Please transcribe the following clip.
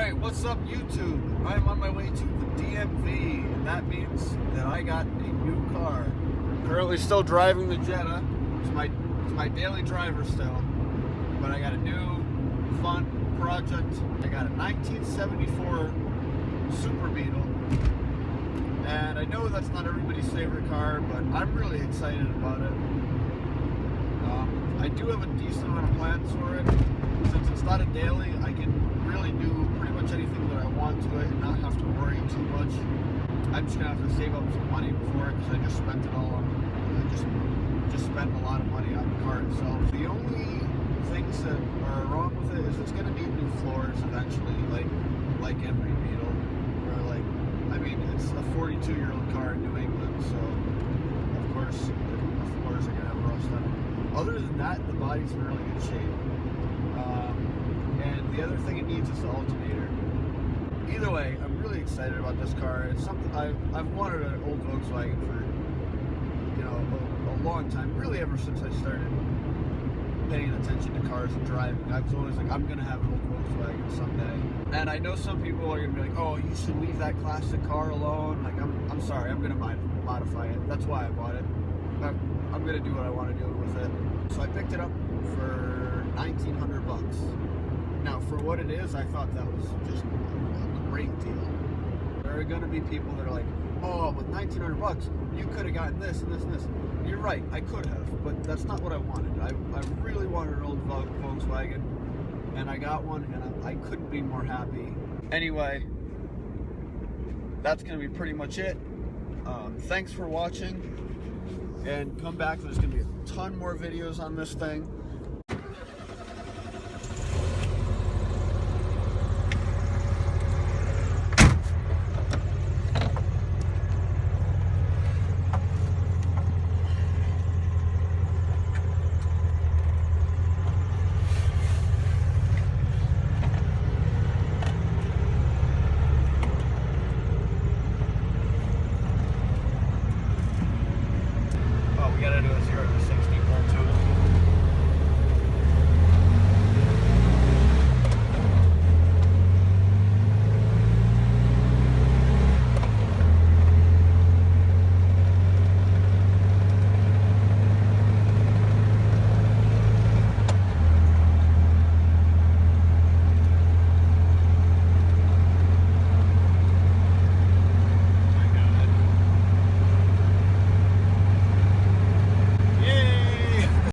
Alright, what's up YouTube? I'm on my way to the DMV, and that means that I got a new car. Currently still driving the Jetta. It's my daily driver still. But I got a new, fun project. I got a 1974 Super Beetle. And I know that's not everybody's favorite car, but I'm really excited about it. I do have a decent amount of plans for it. Since it's not a daily, I can really do pretty much anything that I want to it and not have to worry too much. I'm just gonna have to save up some money before it because I just spent it all on. I just spent a lot of money on the car itself. The only things that are wrong with it is it's gonna need new floors eventually, like every Beetle. Or I mean, it's a 42-year-old car in New England, so of course the floors are gonna have rust on it. Other than that, the body's in really good shape. And the other thing it needs is the alternator. Either way, I'm really excited about this car. It's something I've wanted an old Volkswagen for, a long time. Really, ever since I started paying attention to cars and driving. I was always like, I'm gonna have an old Volkswagen someday. And I know some people are gonna be like, oh, you should leave that classic car alone. Like, I'm sorry, I'm gonna modify it. That's why I bought it. I'm gonna do what I want to do with it. So I picked it up for $1,900. Now, for what it is, I thought that was just a great deal. There are gonna be people that are like, oh, with $1,900, you could have gotten this and this and this. You're right, I could have, but that's not what I wanted. I really wanted an old Volkswagen, and I got one, and I couldn't be more happy. Anyway, that's gonna be pretty much it. Thanks for watching. And come back, there's going to be a ton more videos on this thing.